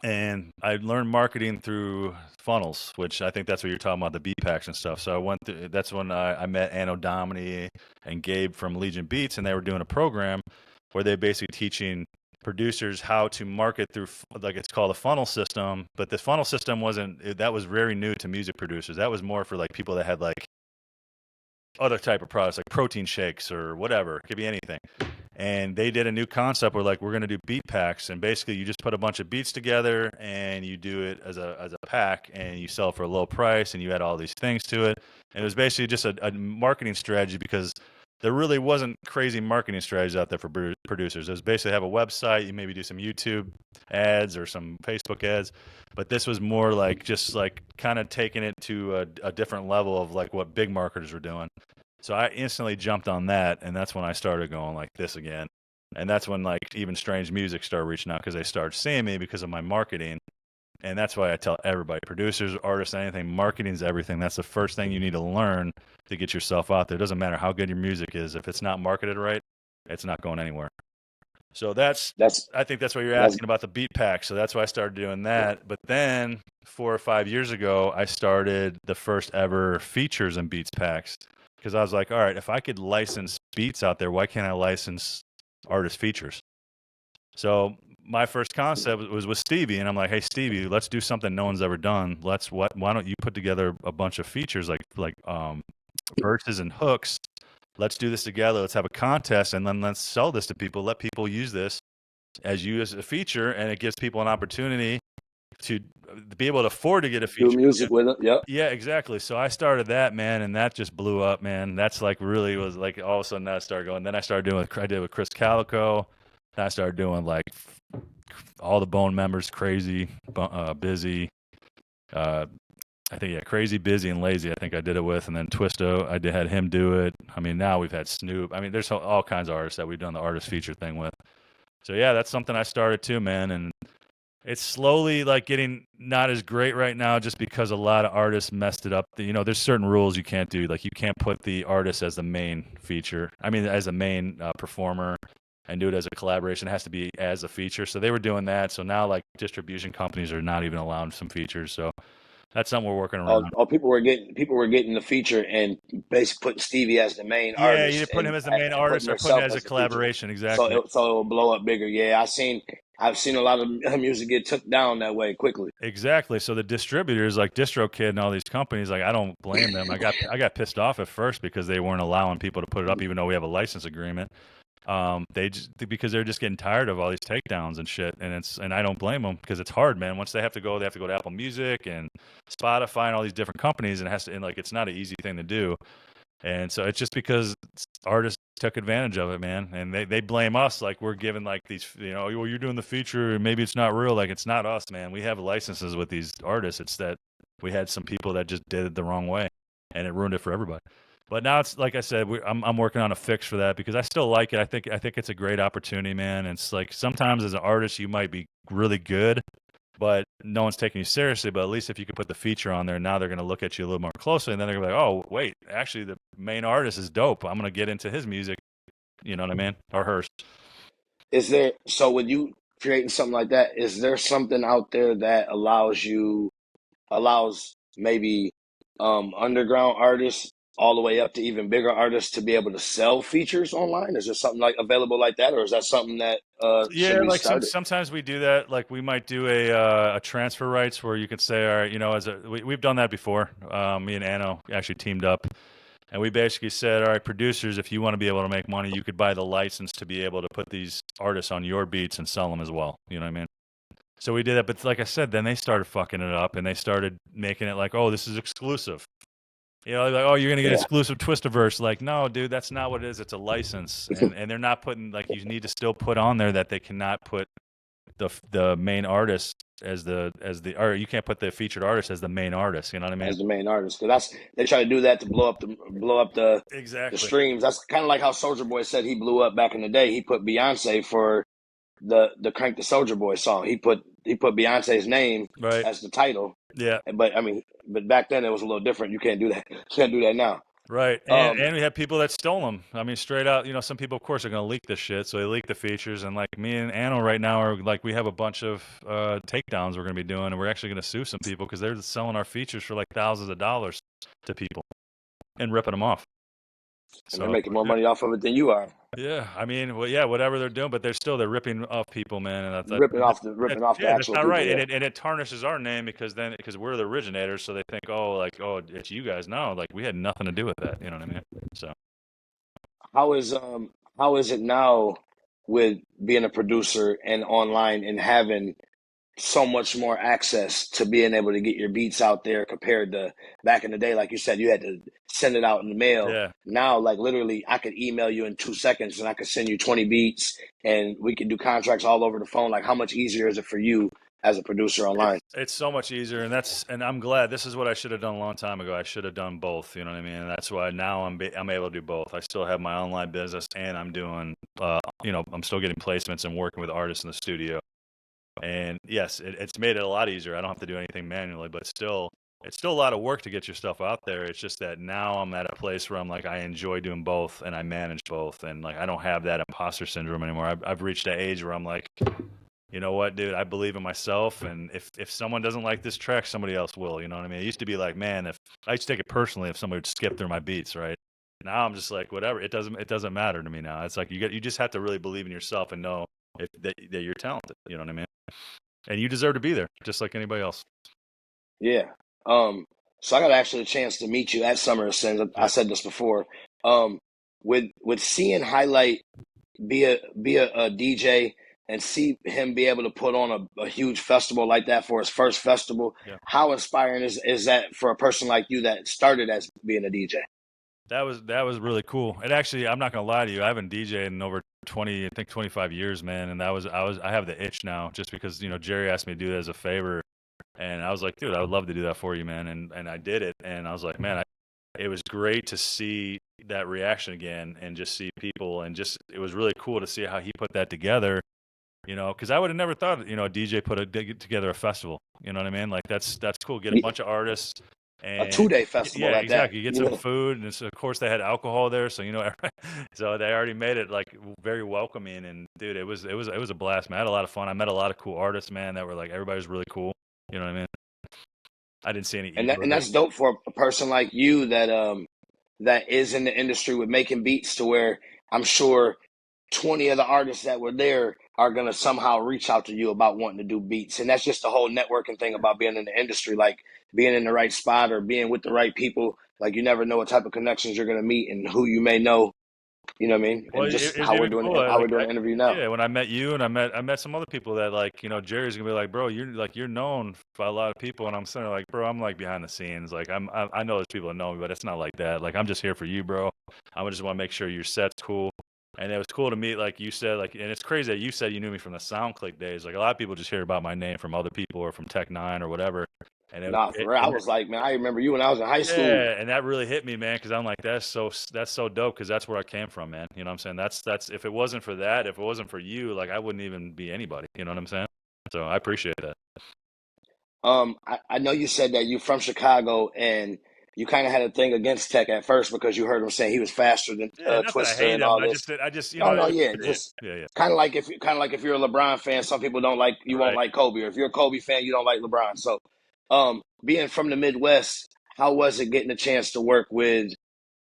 And I learned marketing through funnels, which I think that's what you're talking about, the beat packs and stuff. So I went through, that's when I met Anno Domini and Gabe from Legion Beats, and they were doing a program where they're basically teaching producers how to market through, like it's called a funnel system. But the funnel system that was very new to music producers. That was more for like people that had like other type of products, like protein shakes or whatever. It could be anything. And they did a new concept where like we're going to do beat packs, and basically you just put a bunch of beats together and you do it as a pack and you sell for a low price and you add all these things to it. And it was basically just a marketing strategy because there really wasn't crazy marketing strategies out there for producers. It was basically have a website, you maybe do some YouTube ads or some Facebook ads, but this was more like just like kind of taking it to a different level of like what big marketers were doing. So I instantly jumped on that, and that's when I started going like this again. And that's when like even Strange Music started reaching out because they started seeing me because of my marketing. And that's why I tell everybody, producers, artists, anything, marketing is everything. That's the first thing you need to learn to get yourself out there. It doesn't matter how good your music is. If it's not marketed right, it's not going anywhere. So I think that's what you're asking about the beat pack. So that's why I started doing that. But then 4 or 5 years ago, I started the first ever features and beats packs. Because I was like, all right, if I could license beats out there, why can't I license artist features? So my first concept was with Stevie, and I'm like, hey, Stevie, let's do something no one's ever done. Why don't you put together a bunch of features like verses and hooks? Let's do this together. Let's have a contest, and then let's sell this to people. Let people use this as a feature, and it gives people an opportunity to be able to afford to get a feature. Do music with it, yep. Yeah, exactly. So I started that, man, and that just blew up, man. That's like really was like all of a sudden that started going. Then I started doing I did with Chris Calico. Then I started doing like all the Bone members, Crazy, Busy. I think Crazy, Busy, and Lazy. I think I did it with, and then Twisto. Had him do it. I mean, now we've had Snoop. I mean, there's all kinds of artists that we've done the artist feature thing with. So yeah, that's something I started too, man, and it's slowly like getting not as great right now just because a lot of artists messed it up. There's certain rules you can't do. Like you can't put the artist as the main feature. I mean, as a main performer and do it as a collaboration. It has to be as a feature. So they were doing that. So now like distribution companies are not even allowing some features. So that's something we're working around. People were getting the feature and basically putting Stevie as the main artist. Yeah, putting him as the main artist or putting it as a collaboration. Exactly. So it will blow up bigger. Yeah, I've seen a lot of music get took down that way quickly. Exactly. So the distributors like DistroKid and all these companies, like I don't blame them. I got pissed off at first because they weren't allowing people to put it up, even though we have a license agreement. They just because they're just getting tired of all these takedowns and shit, and I don't blame them because it's hard, man. Once they have to go to Apple Music and Spotify and all these different companies, and like it's not an easy thing to do. And so it's just because artists took advantage of it, man. And they blame us like we're giving like these, well, you're doing the feature and maybe it's not real. Like it's not us, man. We have licenses with these artists. It's that we had some people that just did it the wrong way and it ruined it for everybody. But now it's like I said, I'm working on a fix for that because I still like it. I think it's a great opportunity, man. And it's like sometimes as an artist you might be really good, but no one's taking you seriously. But at least if you could put the feature on there, now they're going to look at you a little more closely, and then they're going to be like, oh, wait, actually, the main artist is dope. I'm going to get into his music. You know what I mean? Or hers. Is there, so when you creating something like that, is there something out there that allows maybe underground artists all the way up to even bigger artists to be able to sell features online? Is there something like available like that, or is that something that Yeah, should be like started? sometimes we do that. Like we might do a transfer rights where you could say, all right, we've done that before. Me and Anno actually teamed up. And we basically said, all right, producers, if you want to be able to make money, you could buy the license to be able to put these artists on your beats and sell them as well. You know what I mean? So we did that. But like I said, then they started fucking it up and they started making it like, oh, this is exclusive. Like, oh, you're going to get Yeah, exclusive Twisterverse. Like, no, dude, that's not what it is. It's a license. And they're not putting, like, you need to still put on there that they cannot put the main artist or you can't put the featured artist as the main artist. You know what I mean? as the main artist, because they try to do that to blow up the Exactly. streams. That's kind of like how Soldier Boy said he blew up back in the day. He put Beyonce for the Crank the Soldier Boy song. He put Beyonce's name Right. as the title. Yeah. But I mean, but back then it was a little different. You can't do that. You can't do that now. Right, Um, and we have people that stole them. I mean, straight out, some people, of course, are going to leak this shit, so they leak the features. And like me and Anno right now are like, we have a bunch of takedowns we're going to be doing, and we're actually going to sue some people because they're selling our features for like thousands of dollars to people and ripping them off. and they're So making more money off of it than you are. yeah, I mean, well, yeah, whatever they're doing, but they're ripping off people, man, and Ripping off the yeah, that's actual not people. right, and Yeah. it tarnishes our name because we're the originators, so they think, oh, it's you guys. No, like we had nothing to do with that. You know what I mean? So. How is um how is it now with being a producer and online and having so much more access to being able to get your beats out there compared to back in the day? Like you said, you had to send it out in the mail. Yeah, Now, like literally, I could email you in 2 seconds and I could send you 20 beats and we could do contracts all over the phone. Like, how much easier is it for you as a producer online? it's so much easier, and I'm glad. This is what I should have done a long time ago. I should have done both. You know what I mean? And that's why now I'm able to do both. I still have my online business, and I'm doing I'm still getting placements and working with artists in the studio. And yes, it's made it a lot easier. I don't have to do anything manually, but still, it's still a lot of work to get your stuff out there. It's just that now I'm at a place where I'm like, I enjoy doing both and I manage both. And like, I don't have that imposter syndrome anymore. I've reached that age where I'm like, you know what, dude, I believe in myself. And if someone doesn't like this track, somebody else will, you know what I mean? It used to be like, man, if I used to take it personally, if somebody would skip through my beats, right? Now I'm just like, whatever. It doesn't matter to me now. It's like, you just have to really believe in yourself and know that you're talented. You know what I mean? And you deserve to be there, just like anybody else. Yeah. Um, so I got actually a chance to meet you at Summer of Sins. I Yeah. said this before. Um, with seeing Highlight be a DJ and see him be able to put on a huge festival like that for his first festival, Yeah. how inspiring is that for a person like you that started as being a DJ? That was really cool. And actually, I'm not gonna lie to you, I haven't DJed in over 20, I think 25 years, man. And I have the itch now, just because Jerry asked me to do that as a favor, and I was like, dude, I would love to do that for you, man. And I did it, and I was like, man, it was great to see that reaction again, and just see people, and just it was really cool to see how he put that together. Because I would have never thought, a DJ together a festival. You know what I mean? Like that's cool. Get a bunch of artists, A and 2 day yeah, festival at that. exactly. You get some food, and of course they had alcohol there, so so they already made it like very welcoming. And dude, it was a blast, man. I had a lot of fun. I met a lot of cool artists, man. That were like everybody was really cool. You know what I mean? I didn't see any And egos. that's dope for a person like you that is in the industry with making beats to where I'm sure 20 of the artists that were there are going to somehow reach out to you about wanting to do beats. And that's just the whole networking thing about being in the industry, like being in the right spot or being with the right people. Like you never know what type of connections you're going to meet and who you may know You know what I mean? Well, And just it was even cool. how we're doing the interview now. Yeah, when I met you and I met some other people that like, Jerry's gonna be like, bro, you're known by a lot of people, and I'm sitting there like, bro, I'm like behind the scenes. Like I know there's people that know me, but it's not like that. Like I'm just here for you, bro. I just want to make sure your set's cool. And it was cool to meet, like you said, like, and it's crazy that you said you knew me from the SoundClick days. Like a lot of people just hear about my name from other people or from Tech Nine or whatever. And Nah, for real. I was like, man, I remember you when I was in high school. yeah, and that really hit me, man, because I'm like, that's so dope, because that's where I came from, man. You know what I'm saying? That's if it wasn't for that, if it wasn't for you, like I wouldn't even be anybody. You know what I'm saying? So I appreciate that. I know you said that you're from Chicago and you kind of had a thing against Tech at first because you heard him saying he was faster than Yeah, not that I Twister hate and him. all this. I just, No, no, it was, yeah, yeah, just yeah, yeah. kind of like if you're a LeBron fan, some people don't like you won't Right. like Kobe, or if you're a Kobe fan, you don't like LeBron. So, being from the Midwest, how was it getting a chance to work with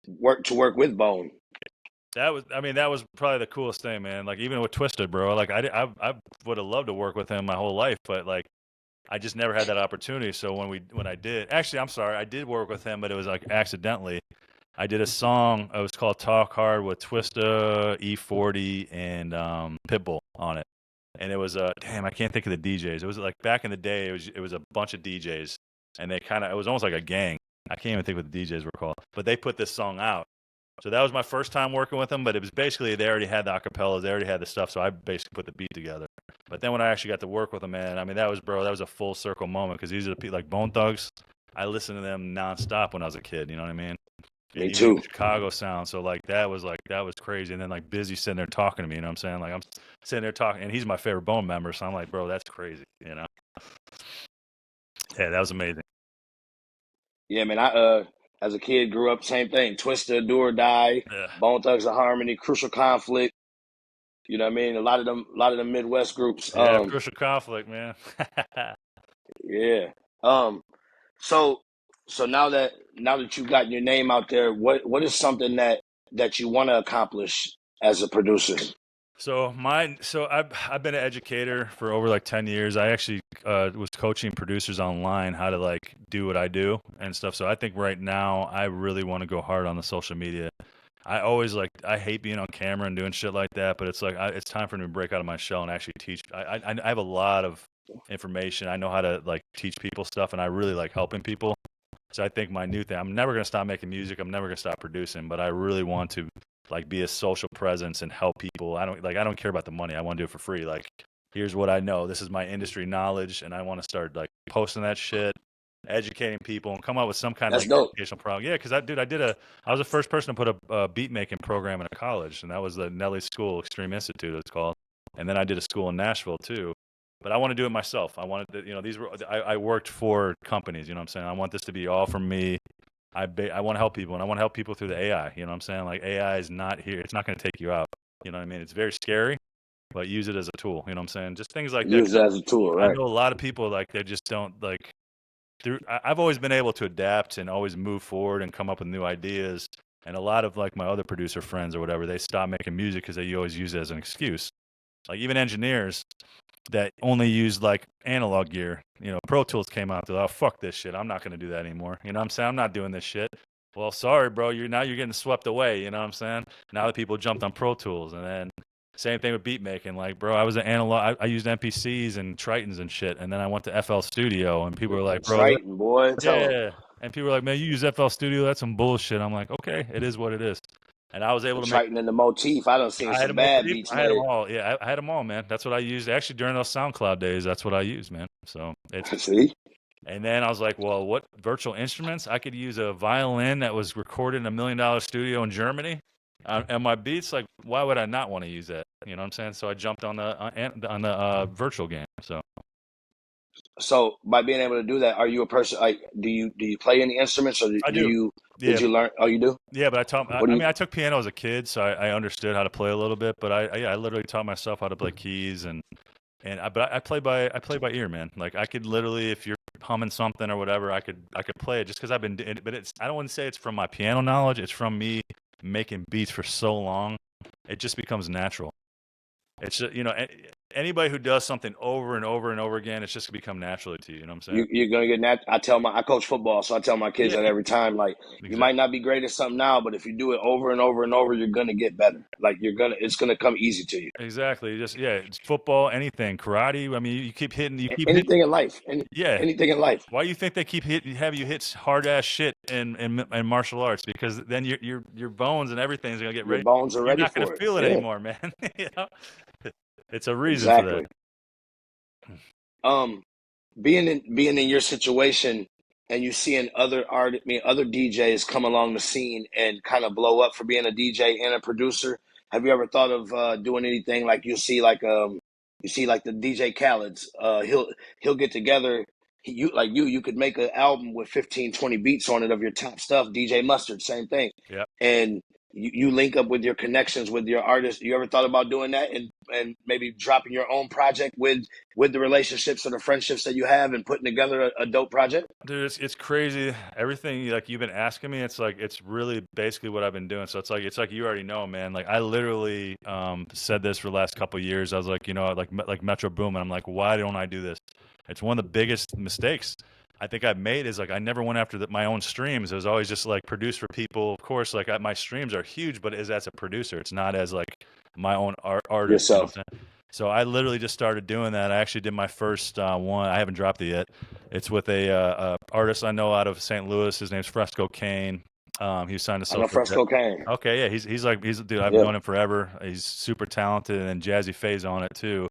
Bone? That was probably the coolest thing, man. Like even with Twisted, bro. Like I would have loved to work with him my whole life, but like I just never had that opportunity. So when I did, actually, I'm sorry, I did work with him, but it was like accidentally. I did a song. It was called "Talk Hard" with Twista, E40, and Pitbull on it. And it was damn, I can't think of the DJs. It was like back in the day. It was a bunch of DJs, and it was almost like a gang. I can't even think what the DJs were called, but they put this song out. So that was my first time working with them. But it was basically they already had the acapellas, they already had the stuff. So I basically put the beat together. But then when I actually got to work with them, man, I mean that was a full circle moment, because these are the people like Bone Thugs. I listened to them nonstop when I was a kid. You know what I mean? And Me even too. Chicago sound. So like that was crazy. And then like Busy sitting there talking to me, you know what I'm saying? Like I'm sitting there talking, and he's my favorite Bone member. So I'm like, bro, that's crazy, you know? Yeah, that was amazing. Yeah, man. I as a kid grew up same thing. Twister, Do or Die, Yeah, Bone Thugs and Harmony, Crucial Conflict. You know what I mean? A lot of the Midwest groups. yeah, crucial conflict, man. Yeah. Um, so so now that you got your name out there, what is something that you want to accomplish as a producer? So I've been an educator for over like 10 years. I actually was coaching producers online how to like do what I do and stuff. So I think right now I really want to go hard on the social media. I hate being on camera and doing shit like that, but it's like it's time for me to break out of my shell and actually teach. I have a lot of information. I know how to like teach people stuff, and I really like helping people. So I think my new thing, I'm never gonna stop making music. I'm never gonna stop producing, but I really want to like be a social presence and help people. I don't care about the money. I want to do it for free. Like here's what I know. This is my industry knowledge, and I want to start like posting that shit, educating people, and come up with some kind of That's like dope. educational program. Yeah, because I was the first person to put a beat making program in a college, and that was the Nelly School Extreme Institute, it's called. And then I did a school in Nashville too. But I want to do it myself. I wanted to, I worked for companies. You know what I'm saying? I want this to be all from me. I want to help people, and I want to help people through the AI. You know what I'm saying? Like AI is not here. It's not going to take you out. You know what I mean? It's very scary, but use it as a tool. You know what I'm saying? Just things like that. Use it as a tool, I right? know a lot of people like they just don't like. I've always been able to adapt and always move forward and come up with new ideas. And a lot of like my other producer friends or whatever, they stop making music because they always use it as an excuse. Like even engineers that only use like analog gear. Pro Tools came out. They're like, oh, fuck this shit. I'm not going to do that anymore. You know what I'm saying? I'm not doing this shit. Well, sorry, bro. You're getting swept away. You know what I'm saying? Now that people jumped on Pro Tools, and then same thing with beat making. Like, bro, I was an analog. I used MPCs and Tritons and shit, and then I went to FL Studio, and people were like, bro, Triton, boy, tell them. yeah. And people were like, man, you use FL Studio? That's some bullshit. I'm like, okay, it is what it is. And I was able The to make. Triton and the motif. I done seen I had a some bad motif. beats I had them made. all. Yeah, I had them all, man. That's what I used. Actually, during those SoundCloud days, that's what I used, man. So it's. See? And then I was like, well, what virtual instruments? I could use a violin that was recorded in $1 million studio in Germany, and my beats. Like, why would I not want to use that? You know what I'm saying? So I jumped on the virtual game. So So by being able to do that, are you a person like do you play any instruments, or I do do. you did Yeah, you learn? Oh, you do? yeah. But I taught. What do I you? mean, I took piano as a kid, so I understood how to play a little bit. But I literally taught myself how to play keys but I play by ear, man. Like I could literally, if you're humming something or whatever, I could play it just because I've been. But I don't want to say it's from my piano knowledge. It's from me making beats for so long. It just becomes natural. it's just, anybody who does something over and over and over again, it's just gonna become naturally to you. You know what I'm saying? You're gonna get that. I coach football, so I tell my kids Yeah, that every time. Like, you exactly. might not be great at something now, but if you do it over and over and over, you're gonna get better. Like, it's gonna come easy to you. Exactly. Just yeah, it's football, anything, karate. I mean, you keep hitting. Anything in life, Yeah. anything in life, Why do you think they keep have you hit hard ass shit in martial arts? Because then your bones and everything's gonna get your ready. bones are You're ready not gonna for it. feel it Yeah, anymore, man. You know? It's a reason for that. exactly. Um, being in your situation and you seeing other DJs come along the scene and kind of blow up for being a DJ and a producer. Have you ever thought of doing anything like you see like the DJ Khaled's? He'll get together. You could make an album with 15, 20 beats on it of your top stuff. DJ Mustard, same thing, Yeah. and you link up with your connections with your artists. You ever thought about doing that and maybe dropping your own project with the relationships or the friendships that you have and putting together a dope project? Dude, it's crazy. Everything like you've been asking me, it's like it's really basically what I've been doing. So it's like you already know, man. Like I literally said this for the last couple of years. I was like, like Metro Boom, and I'm like, why don't I do this? It's one of the biggest mistakes I think I've made is like I never went after my own streams. It was always just like produce for people. Of course, like my streams are huge, but as a producer, it's not as like my own artist. You know Yourself. what I'm saying? So I literally just started doing that. I actually did my first one. I haven't dropped it yet. It's with a artist I know out of St. Louis. His name's Fresco Kane. He was signed to I know Social Jet. Fresco Kane. Okay, yeah, he's a dude. I've Yeah. known him forever. He's super talented, and then Jazzy Faye's on it too.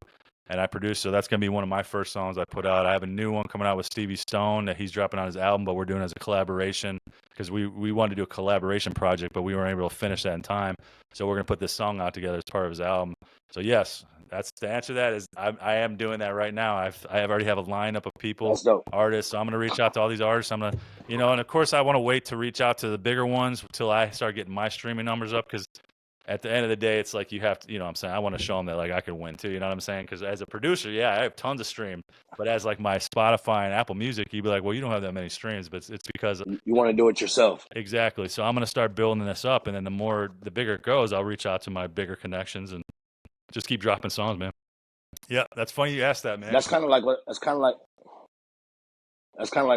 And I produced, so that's gonna be one of my first songs I put out. I have a new one coming out with Stevie Stone that he's dropping on his album, but we're doing it as a collaboration because we wanted to do a collaboration project, but we weren't able to finish that in time. So we're gonna put this song out together as part of his album. So yes, that's the answer to that is I am doing that right now. I already have a lineup of people, That's dope. artists. So I'm gonna reach out to all these artists. I'm gonna, and of course I want to wait to reach out to the bigger ones until I start getting my streaming numbers up because at the end of the day, it's like you have to, what I'm saying? I want to show them that like I can win too, you know what I'm saying? Because as a producer, yeah, I have tons of stream, but as like my Spotify and Apple Music, you'd be like, well, you don't have that many streams, but it's because You want to do it yourself. exactly. So I'm gonna start building this up, and then the bigger it goes, I'll reach out to my bigger connections and just keep dropping songs, man. Yeah, that's funny you asked that, man. That's kind of like what that's kind of like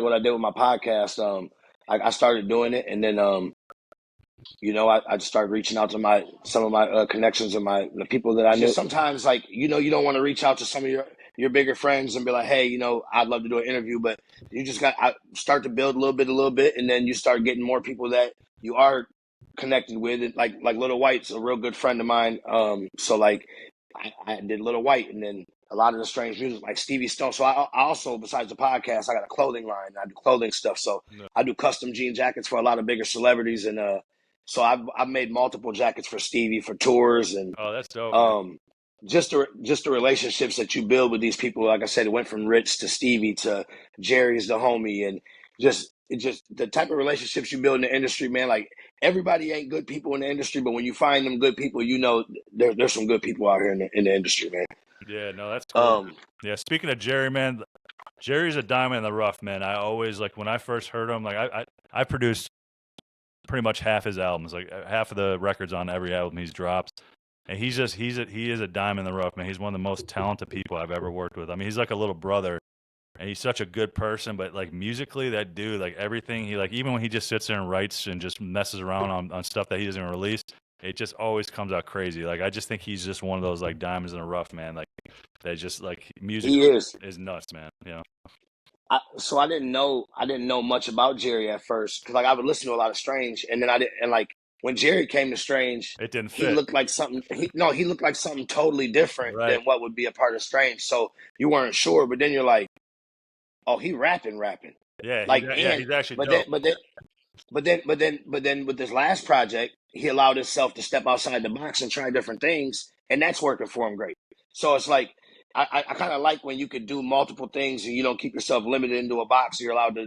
what I did with my podcast. I started doing it, and then I just started reaching out to some of my connections and the people that I knew. Sometimes, like, you don't want to reach out to some of your bigger friends and be like, hey, I'd love to do an interview, but you just start to build a little bit, and then you start getting more people that you are connected with. And like Little White's a real good friend of mine. So like I did Little White, and then a lot of the strange music like Stevie Stone. So I also, besides the podcast, I got a clothing line. I do clothing stuff. So No. I do custom jean jackets for a lot of bigger celebrities, and so I've made multiple jackets for Stevie for tours, and Oh, that's dope, man. um, just the relationships that you build with these people. Like I said, it went from Rich to Stevie to Jerry's the homie, and just the type of relationships you build in the industry, man. Like, everybody ain't good people in the industry, but when you find them good people, there's some good people out here in the industry, man. Yeah, no, that's cool. Um, Yeah, speaking of Jerry, man, Jerry's a diamond in the rough, man. I always like when I first heard him, like I produced pretty much half his albums, like half of the records on every album he's dropped. And he is a diamond in the rough, man. He's one of the most talented people I've ever worked with. I mean, he's like a little brother, and he's such a good person. But like musically, that dude, like everything he like, even when he just sits there and writes and just messes around on stuff that he doesn't even release, it just always comes out crazy. Like I just think he's just one of those like diamonds in the rough, man. Like they just like music he is. is nuts, man. You know? So I didn't know much about Jerry at first because like I would listen to a lot of Strange, and then I didn't. And like when Jerry came to Strange, It didn't he fit, looked like something. He looked like something totally different right? than what would be a part of Strange. So you weren't sure, but then you're like, oh, he rapping, Yeah, like, and he's actually but then dope. but then but then with this last project, he allowed himself to step outside the box and try different things, and that's working for him great. So it's like I kind of like when you could do multiple things and you don't keep yourself limited into a box. You're allowed to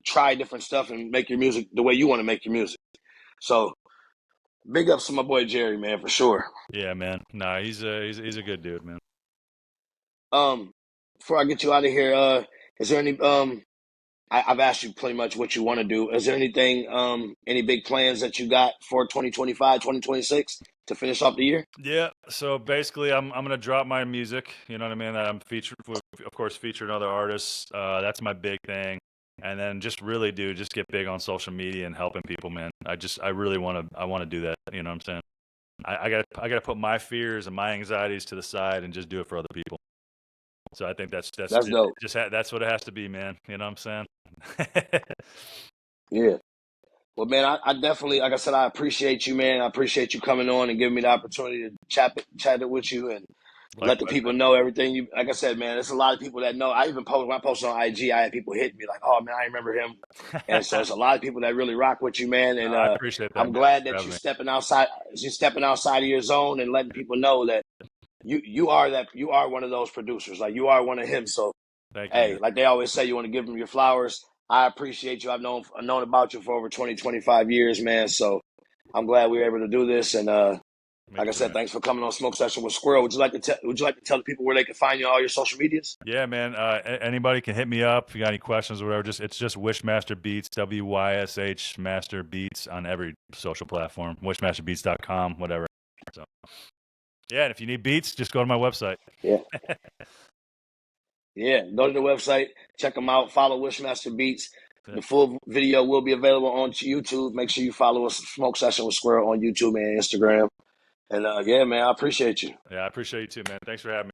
try different stuff and make your music the way you want to make your music. So big ups to my boy Jerry, man, for sure. Yeah, man. Nah, he's a good dude, man. Um, Before I get you out of here, is there any I've asked you pretty much what you want to do. Is there anything, any big plans that you got for 2025, 2026 to finish off the year? Yeah, so basically, I'm gonna drop my music. You know what I mean? That I'm featured, of course, featuring other artists. That's my big thing, and then just really just get big on social media and helping people, man. I really want to do that. You know what I'm saying? I gotta put my fears and my anxieties to the side and just do it for other people. So I think that's That's dope. that's what it has to be, man. You know what I'm saying? Yeah. Well, man, I definitely, like I said, I appreciate you, man. I appreciate you coming on and giving me the opportunity to chat it with you and let the Likewise, people man. know everything. You, like I said, man, there's a lot of people that know. I even post when I posted on IG. I had people hit me like, "Oh man, I remember him," and so it's a lot of people that really rock with you, man. And I appreciate that, I'm man. glad Thanks for that having me. you're stepping outside of your zone and letting people know that you are one of those producers. Like you are one of him. So Thank you, man. hey, like they always say, you want to give them your flowers. I appreciate you. I've known about you for over 20, 25 years, man. So I'm glad we were able to do this. And Me like I too, said, man. thanks for coming on Smoke Session with Squirrel. Would you like to tell the people where they can find you on all your social medias? Yeah, man. Anybody can hit me up if you got any questions or whatever. It's just Wyshmaster Beats, WYSH Master Beats on every social platform. Wyshmasterbeats.com, whatever. So yeah, and if you need beats, just go to my website. Yeah. Yeah. Go to the website, check them out, follow Wishmaster Beats. The full video will be available on YouTube. Make sure you follow us, Smoke Session with Squirrel, on YouTube and Instagram. And yeah, man, I appreciate you. Yeah, I appreciate you too, man. Thanks for having me.